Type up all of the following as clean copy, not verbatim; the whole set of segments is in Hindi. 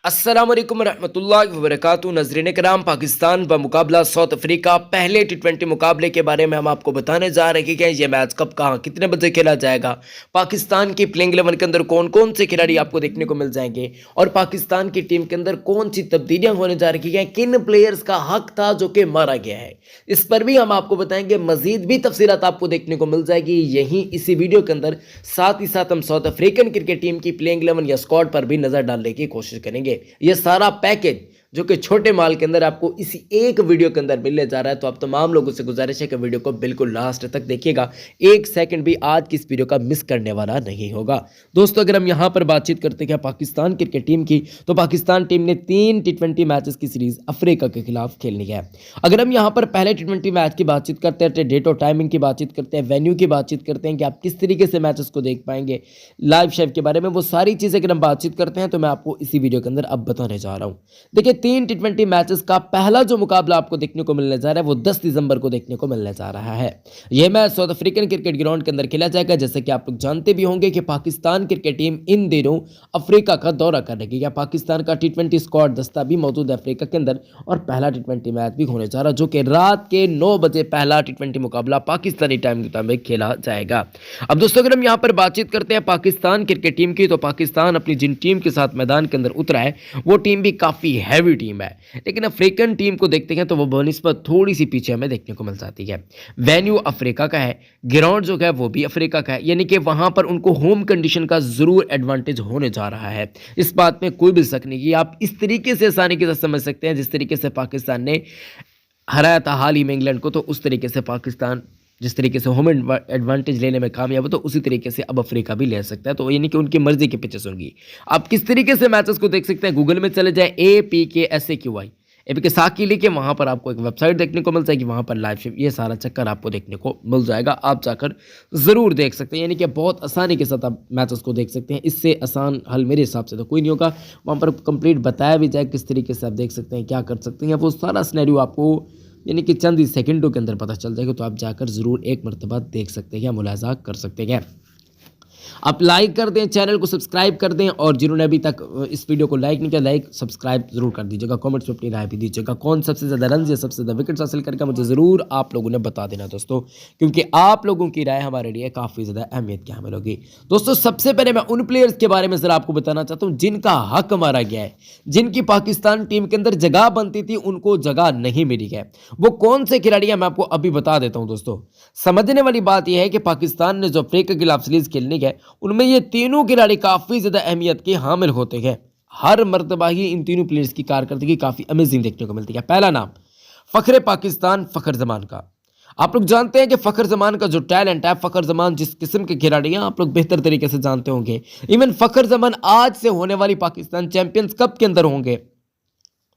अस्सलाम वालेकुम रहमतुल्लाहि व बरकातुहू। नजरीन कराम, पाकिस्तान व मुकाबला साउथ अफ्रीका पहले टी20 मुकाबले के बारे में हम आपको बताने जा रहे हैं। ये मैच कब कहाँ कितने बजे खेला जाएगा, पाकिस्तान की प्लेइंग 11 के अंदर कौन कौन से खिलाड़ी आपको देखने को मिल जाएंगे और पाकिस्तान की टीम के अंदर कौन सी तब्दीलियां होने जा रही हैं, किन प्लेयर्स का हक था जो कि मारा गया है, इस पर भी हम आपको बताएंगे। मजीद भी तफसीलात आपको देखने को मिल जाएगी यहीं इसी वीडियो के अंदर। साथ ही साथ हम साउथ अफ्रीकन क्रिकेट टीम की प्लेइंग 11 या स्क्वाड पर भी नजर डालने की कोशिश करेंगे। ये सारा पैकेज जो कि छोटे माल के अंदर आपको इसी एक वीडियो के अंदर मिलने जा रहा है, तो आप तमाम लोगों से गुजारिश है कि वीडियो को बिल्कुल लास्ट तक देखिएगा। एक सेकंड भी आज की इस वीडियो का मिस करने वाला नहीं होगा। दोस्तों, अगर हम यहां पर बातचीत करते हैं पाकिस्तान क्रिकेट टीम की, तो पाकिस्तान टीम ने 3 टी20 मैचेस की सीरीज अफ्रीका के खिलाफ खेलनी है। अगर हम यहां पर पहले टी20 मैच की बातचीत करते हैं, डेट और टाइमिंग की बातचीत करते हैं, वेन्यू की बातचीत करते हैं कि आप किस तरीके से मैचेस को देख पाएंगे, लाइव शेव के बारे में, वो सारी चीजें अगर हम बातचीत करते हैं तो मैं आपको इसी वीडियो के अंदर अब बताने जा रहा हूं। देखिए, 3 टी20 मैचेस का पहला जो मुकाबला आपको देखने को मिलने जा रहा है वो 10 दिसंबर को देखने को मिलने जा रहा है। यह match south African cricket ground के अंदर खेला जाएगा। जैसे कि आप लोग जानते भी होंगे कि पाकिस्तान क्रिकेट टीम इन दिनों अफ्रीका का दौरा कर रही है। पाकिस्तान का टी20 स्क्वाड दस्ता भी मौजूद है अफ्रीका के अंदर और पहला टी20 मैच भी होने जा रहा है, जो कि रात के 9 बजे पहला टी20 मुकाबला पाकिस्तानी टाइम के मुताबिक खेला जाएगा। अब दोस्तों, अगर हम यहाँ पर बातचीत करते हैं पाकिस्तान क्रिकेट टीम की, तो पाकिस्तान अपनी जिन टीम के साथ मैदान के अंदर उतरा है वो टीम भी काफी हैवी टीम है, लेकिन अफ्रीकन टीम को देखते हैं तो वो बनिस्बत थोड़ी सी पीछे हमें देखने को मिल जाती है। वेन्यू अफ्रीका का है, ग्राउंड जो है वो भी अफ्रीका का है, यानी कि वहां पर उनको होम कंडीशन का जरूर एडवांटेज होने जा रहा है। इस बात में कोई भी शक नहीं कि आप इस तरीके से आसानी के साथ समझ सकते हैं जिस तरीके से पाकिस्तान ने हराया था हाल ही में इंग्लैंड को, तो उस तरीके से पाकिस्तान जिस तरीके से होम एडवांटेज लेने में कामयाब हो, तो उसी तरीके से अब अफ्रीका भी ले सकता है। तो यानी कि उनकी मर्जी के पीछे सुनगी। आप किस तरीके से मैचेस को देख सकते हैं, गूगल में चले जाए APKSAQY एपीके साकी लिखे, वहां पर आपको एक वेबसाइट देखने को मिल जाएगी, वहां पर लाइव शेव ये सारा चक्कर आपको देखने को मिल जाएगा। आप जाकर जरूर देख सकते हैं, यानी कि बहुत आसानी के साथ आप मैचेस को देख सकते हैं। इससे आसान हल मेरे हिसाब से तो कोई नहीं होगा। वहां पर कंप्लीट बताया भी जाए किस तरीके से आप देख सकते हैं, क्या कर सकते हैं, वो सारा सिनेरियो आपको यानी कि चंद ही सेकंडों के अंदर पता चल जाएगा। तो आप जाकर जरूर एक मरतबा देख सकते हैं या मुलाजा कर सकते हैं। आप लाइक कर दें, चैनल को सब्सक्राइब कर दें, और जिन्होंने अभी तक इस वीडियो को लाइक नहीं किया, लाइक सब्सक्राइब जरूर कर दीजिएगा। कमेंट्स में अपनी राय भी दीजिएगा। कौन सबसे ज़्यादा रन या सबसे ज़्यादा विकेट्स हासिल करके मुझे ज़रूर आप लोगों ने बता देना दोस्तों, क्योंकि आप लोगों की राय हमारे लिए काफ़ी ज़्यादा अहमियत की हामिल होगी। दोस्तों, सबसे पहले मैं उन प्लेयर्स के बारे में ज़रा आपको बताना चाहता हूँ जिनका हक मारा गया है, जिनकी पाकिस्तान टीम के अंदर जगह बनती थी उनको जगह नहीं मिली है। वो कौन से खिलाड़ी हैं मैं आपको अभी बता देता हूँ। दोस्तों, समझने वाली बात यह है कि पाकिस्तान ने जो अफ्रीका के खिलाफ सीरीज खेलनी है उनमें ये तीनों खिलाड़ी काफी ज्यादा अहमियत के हामिल होते हैं। हर मर्तबा ही इन तीनों प्लेयर्स की कारकर्दगी काफी अमेजिंग देखने को मिलती है। पहला नाम फखरे पाकिस्तान फखर जमान का। आप लोग जानते हैं कि फखर जमान का जो टैलेंट है, फखर जमान जिस किस्म के खिलाड़ी हैं आप लोग बेहतर तरीके से जानते होंगे। इवन फखर जमान आज से होने वाली पाकिस्तान चैंपियंस कप के अंदर होंगे,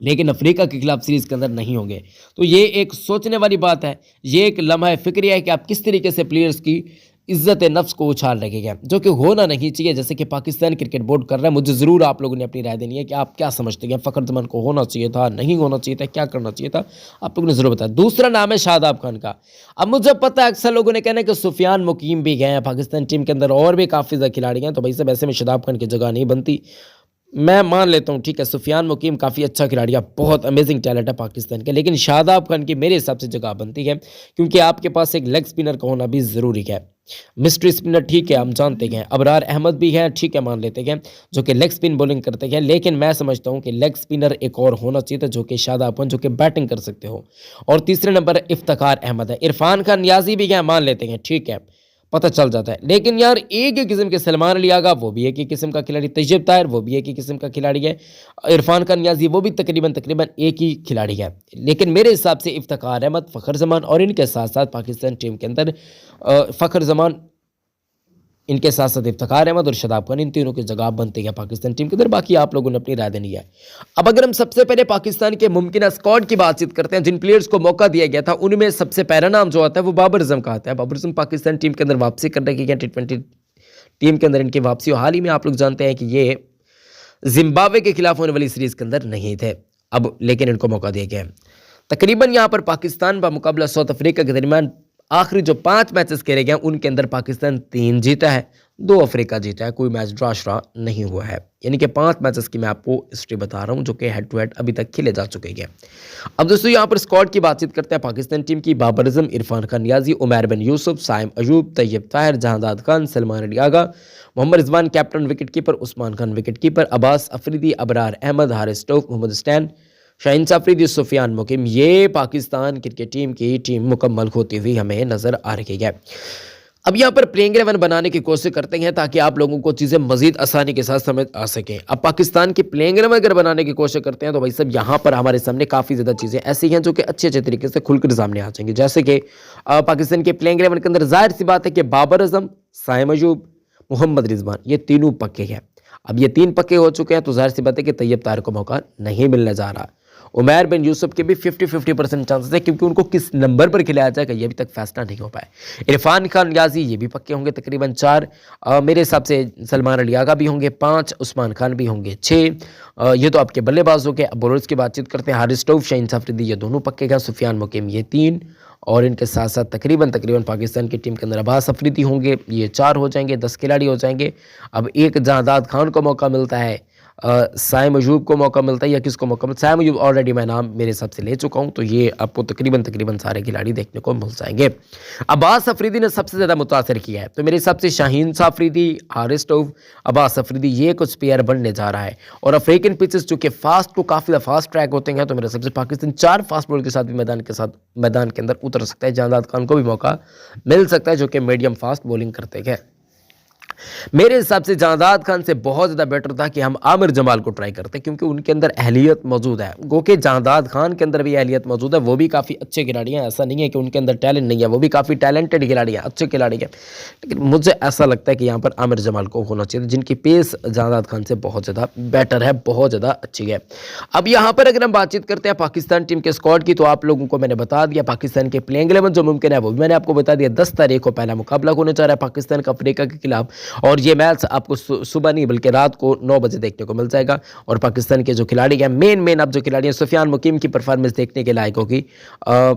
लेकिन अफ्रीका के खिलाफ सीरीज के अंदर नहीं होंगे। तो ये एक सोचने वाली बात है, ये एक लम्हा फिक्रिया है कि आप किस तरीके से प्लेयर्स की इज्जत नफ्स को उछाल रखेगा, जो कि होना नहीं चाहिए। जैसे कि पाकिस्तान क्रिकेट बोर्ड कर रहा है, मुझे ज़रूर आप लोगों ने अपनी राय देनी है कि आप क्या समझते हैं, फखर जमान को होना चाहिए था, नहीं होना चाहिए था, क्या करना चाहिए था, आप लोगों ने जरूर बताया। दूसरा नाम है शादाब खान का। अब मुझे पता है अक्सर लोगों ने कहना है कि सुफियान मुकीम भी गए हैं पाकिस्तान टीम के अंदर, और भी काफ़ी ज़्यादा खिलाड़ी हैं, तो भाई साहब ऐसे में शादाब खान की जगह नहीं बनती। मैं मान लेता हूँ, ठीक है, सुफियान मुकीम काफ़ी अच्छा खिलाड़ी है, बहुत अमेजिंग टैलेंट है पाकिस्तान के, लेकिन शादाब खान की मेरे हिसाब से जगह बनती है, क्योंकि आपके पास एक लेग स्पिनर का होना भी ज़रूरी है। मिस्ट्री स्पिनर ठीक है, हम जानते हैं, अबरार अहमद भी है, ठीक है, मान लेते हैं, जो कि लेग स्पिन बॉलिंग करते हैं, लेकिन मैं समझता हूँ कि लेग स्पिनर एक और होना चाहिए था, जो कि शादाब खान, जो कि बैटिंग कर सकते हो। और तीसरे नंबर इफ्तिखार अहमद है। इरफान खान नियाजी भी है, मान लेते हैं, ठीक है, पता चल जाता है, लेकिन यार एक ही किस्म के सलमान अली आगा, वो भी एक ही किस्म का खिलाड़ी, तैयब ताहिर वो भी एक ही किस्म का खिलाड़ी है, इरफान खान नियाजी वो भी तकरीबन एक ही खिलाड़ी है। लेकिन मेरे हिसाब से इफ्तिखार अहमद, फखर जमान और इनके साथ साथ पाकिस्तान टीम के अंदर फखर जमान, इनके साथ साथ इफ्तिखार अहमद और शादाब खान, इन तीनों की जगह बनती है पाकिस्तान टीम के अंदर। बाकी आप लोगों ने अपनी राय देनी है। अब अगर हम सबसे पहले पाकिस्तान के मुमकिन स्क्वाड की बातचीत करते हैं, जिन प्लेयर्स को मौका दिया गया था, उनमें सबसे पहला नाम जो आता है वो बाबर आजम का आता है। बाबर आजम पाकिस्तान टीम के अंदर वापसी करने की टी20 टीम के अंदर इनकी वापसी, हाल ही में आप लोग जानते हैं कि ये जिम्बाब्वे के खिलाफ होने वाली सीरीज के अंदर नहीं थे, अब लेकिन इनको मौका दिया गया है। तकरीबन यहाँ पर पाकिस्तान का मुकाबला साउथ अफ्रीका के दरमियान आखिरी जो 5 मैचेस खेले गए उनके अंदर पाकिस्तान 3 जीता है, 2 अफ्रीका जीता है, कोई मैच ड्रॉ श्रॉ नहीं हुआ है। यानी कि 5 मैचेस की मैं आपको हिस्ट्री बता रहा हूँ जो कि हेड टू हेड अभी तक खेले जा चुके हैं। अब दोस्तों यहाँ पर स्क्वाड की बातचीत करते हैं पाकिस्तान टीम की। Babar Azam, Irfan Khan Niazi, Umair bin Yousuf, Saim Ayub, Tayyab Tahir, Jahandad Khan, Salman Ali Agha, Mohammad Rizwan captain wicket keeper, Usman Khan wicket keeper, Abbas Afridi, Abrar Ahmed, Haris टोफ, मोहम्मद स्टैन, शाहीन अफरीदी, सुफियान मुकीम। ये पाकिस्तान क्रिकेट टीम की टीम मुकम्मल होती हुई हमें नजर आ रही है। अब यहाँ पर प्लेइंग 11 बनाने की कोशिश करते हैं ताकि आप लोगों को चीज़ें मजीद आसानी के साथ समझ आ सकें। अब पाकिस्तान की प्लेइंग 11 अगर बनाने की कोशिश करते हैं तो भाई साहब यहाँ पर हमारे सामने काफ़ी ज़्यादा चीज़ें ऐसी हैं जो कि अच्छे अच्छे तरीके से खुलकर सामने आ जाएंगी। जैसे कि पाकिस्तान के प्लेइंग 11 के अंदर जाहिर सी बात है कि बाबर आजम, साइम अयूब, मोहम्मद रिजवान, ये तीनों पक्के हैं। अब ये 3 पक्के हो चुके हैं तो जाहिर सी बात है कि तैयब ताहिर को मौका नहीं मिलने जा रहा। उमैर बिन यूसुफ के भी 50-50% चांसेस है क्योंकि उनको किस नंबर पर खिलाया जाएगा ये अभी तक फैसला नहीं हो पाया। इरफान खान नियाजी ये भी पक्के होंगे तकरीबन 4। मेरे हिसाब से सलमान अली आगा भी होंगे 5, उस्मान खान भी होंगे 6। ये तो आपके बल्लेबाज हो गए। अब बॉलर्स की बातचीत करते हैं। हारिस टोफ, शाहीन अफरीदी ये दोनों पक्के हैं। सुफियान मुकीम ये 3 और इनके साथ साथ तकरीबन पाकिस्तान की टीम के अंदर अब्बास अफरीदी होंगे, ये 4 हो जाएंगे, 10 खिलाड़ी हो जाएंगे। अब एक जहांदाद खान को मौका मिलता है, साइम अयूब को मौका मिलता है या किसको मौका मिलता है? साइम अयूब ऑलरेडी मैं नाम मेरे हिसाब से ले चुका हूं तो ये आपको तकरीबन सारे खिलाड़ी देखने को मिल जाएंगे। अब्बास अफरीदी ने सबसे ज़्यादा मुतासर किया है तो मेरे हिसाब से शाहीन अफरीदी, हारिस टोफ, अब्बास अफरीदी ये कुछ प्लेयर बनने जा रहा है। और अफ्रीकन पिचेस जो कि फास्ट को काफ़ी फास्ट ट्रैक होते हैं तो मेरे हिसाब से पाकिस्तान 4 फास्ट बॉल के साथ भी मैदान के अंदर उतर सकता है। जहांदाद खान को भी मौका मिल सकता है जो कि मीडियम फास्ट बॉलिंग करते हैं। मेरे हिसाब से जहांदाद खान से बहुत ज़्यादा बेटर था कि हम आमिर जमाल को ट्राई करते क्योंकि उनके अंदर अहलियत मौजूद है। गो कि जहांदाद खान के अंदर भी अहलियत मौजूद है, वो भी काफ़ी अच्छे खिलाड़ी हैं। ऐसा नहीं है कि उनके अंदर टैलेंट नहीं है, वो भी काफ़ी टैलेंटेड खिलाड़ी हैं, अच्छे खिलाड़ी हैं। लेकिन मुझे ऐसा लगता है कि यहाँ पर आमिर जमाल को होना चाहिए जिनकी पेस जहांदाद खान से बहुत ज़्यादा बेटर है, बहुत ज़्यादा अच्छी है। अब यहाँ पर अगर हम बातचीत करते हैं पाकिस्तान टीम के स्क्वाड की तो आप लोगों को मैंने बता दिया पाकिस्तान के प्लेइंग 11 जो मुमकिन है वो भी मैंने आपको बता दिया। 10 तारीख को पहला मुकाबला होने जा रहा है पाकिस्तान का अफ्रीका के खिलाफ और ये मैच आपको सुबह नहीं बल्कि रात को 9 बजे देखने को मिल जाएगा। और पाकिस्तान के जो खिलाड़ी हैं मेन अब जो खिलाड़ी हैं सुफियान मुकीम की परफॉर्मेंस देखने के लायक होगी।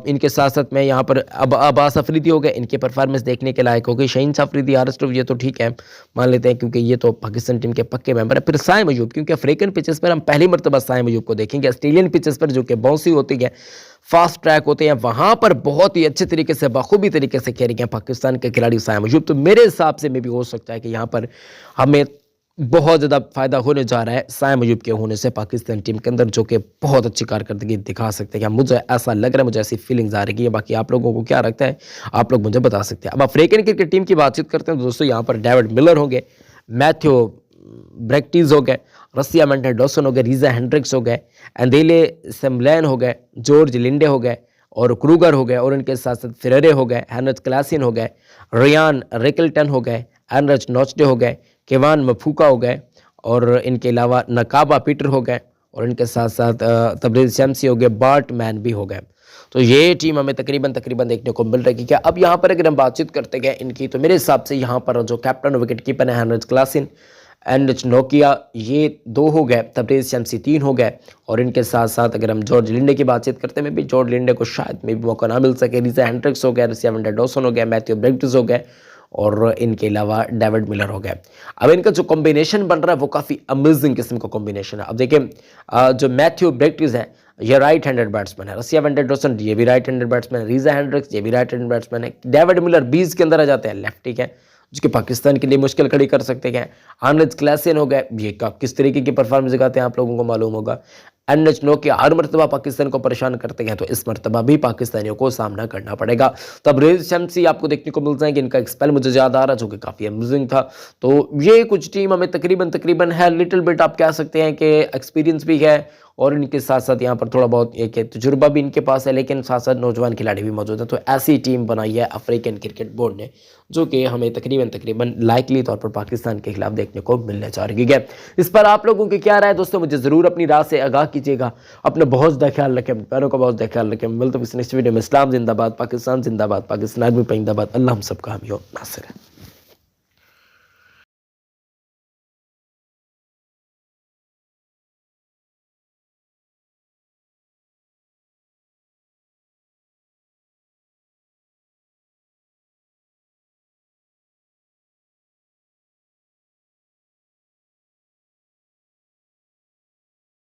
इनके साथ साथ मैं यहाँ पर अब्बास अफरीदी हो गए, इनके परफॉर्मेंस देखने के लायक होगी। शाहीन अफरीदी, हारिस टोफ ये तो ठीक है मान लेते हैं क्योंकि ये तो पाकिस्तान टीम के पक्के मेंबर है। फिर साइम अयूब क्योंकि अफ्रीकन पिचेस पर हम पहली मरतबा साइम अयूब को देखेंगे। ऑस्ट्रेलियन पिचेस पर जो कि बाउंसी होती है, फास्ट ट्रैक होते हैं, वहां पर बहुत ही अच्छे तरीके से बखूबी तरीके से खेल रहे हैं पाकिस्तान के खिलाड़ी साइम अयूब। तो मेरे हिसाब से में भी हो सकता है कि यहाँ पर हमें बहुत ज़्यादा फायदा होने जा रहा है साइम अयूब के होने से पाकिस्तान टीम के अंदर जो कि बहुत अच्छी कारकर्दगी दिखा सकते हैं। मुझे ऐसा लग रहा है, मुझे ऐसी फीलिंग्स आ रही है। बाकी आप लोगों को क्या लगता है आप लोग मुझे बता सकते हैं। अब अफ्रीकन क्रिकेट टीम की बातचीत करते हैं दोस्तों। यहाँ पर डेविड मिलर होंगे, मैथ्यू ब्रैक्टिस हो गए, रसिया मेंटन डॉसन हो गए, रीजा हेंड्रिक्स हो गए, एंडेले सेम्बलैन हो गए, जॉर्ज लिंडे हो गए और क्रूगर हो गए और इनके साथ साथ फेरेरे हो गए, हैनच क्लासिन हो गए, रियान रिकल्टन हो गए, एनरच नॉचडे हो गए, केवान मफूका हो गए और इनके अलावा नकाबा पीटर हो गए और इनके साथ साथ तबरेज़ शम्सी हो गए, बार्ट मैन भी हो गए। तो ये टीम हमें तकरीबन देखने को मिल रही है। अब यहाँ पर अगर हम बातचीत करते गए इनकी तो मेरे हिसाब से यहाँ पर जो कैप्टन विकेट कीपर है हैनच क्लासिन, एनरच नोकिया ये 2 हो गए, तबरेज़ शम्सी 3 हो गए और इनके साथ साथ अगर हम जॉर्ज लिंडे की बातचीत करते हैं भी जॉर्ज लिंडे को शायद में भी मौका ना मिल सके। रीजा हेंड्रिक्स हो गया, रसिया मेंटन डॉसन हो गया, मैथ्यू ब्रैक्टिस हो गए और इनके अलावा डेविड मिलर हो गए। अब इनका जो कॉम्बिनेशन बन रहा है वो काफ़ी अमेजिंग किस्म का कॉम्बिनेशन है। अब देखिए जो मैथ्यू ब्रैक्टिस है ये राइट हैंडेड बैट्समैन है, रसिया मेंटन डॉसन ये भी राइट हैंडेड बैट्समैन है, रीजा हेंड्रिक्स ये भी राइट हैंडेड बैट्समैन है, डेविड मिलर 20 के अंदर आ जाते हैं, लेफ्टी है जो कि पाकिस्तान के लिए मुश्किल खड़ी कर सकते हैं। आनंद क्लासिन हो गए, ये किस तरीके की परफॉर्मेंस दिखाते हैं आप लोगों को मालूम होगा। एनएच नोकिया हर मरतबा पाकिस्तान को परेशान करते हैं तो इस मरतबा भी पाकिस्तानियों को सामना करना पड़ेगा। तबरेज़ शम्सी आपको देखने को मिल जाएंगे, इनका एक स्पेल मुझे याद आ रहा जो कि काफ़ी अमेजिंग था। तो ये कुछ टीम हमें तकरीबन है, लिटिल बिट आप कह सकते हैं कि एक्सपीरियंस भी है और इनके साथ साथ यहाँ पर थोड़ा बहुत एक तजुर्बा भी इनके पास है, लेकिन साथ साथ नौजवान खिलाड़ी भी मौजूद है। तो ऐसी टीम बनाई है अफ्रीकन क्रिकेट बोर्ड ने जो कि हमें तकरीबन लाइकली तौर पर पाकिस्तान के खिलाफ देखने को मिलने जा रही है। इस पर आप लोगों की क्या राय दोस्तों, मुझे ज़रूर अपनी राय से आगाह कीजिएगा। अपने बहुत ज़्यादा ख्याल रखें, अपने पैरों का बहुत ज़्यादा ख्याल रखें। मिलते हैं नेक्स्ट वीडियो में। इस्लाम जिंदाबाद, पाकिस्तान जिंदाबाद, पाकिस्तान आर्मी जिंदाबाद। अल्लाह हम सबका हामी हो नासिर है।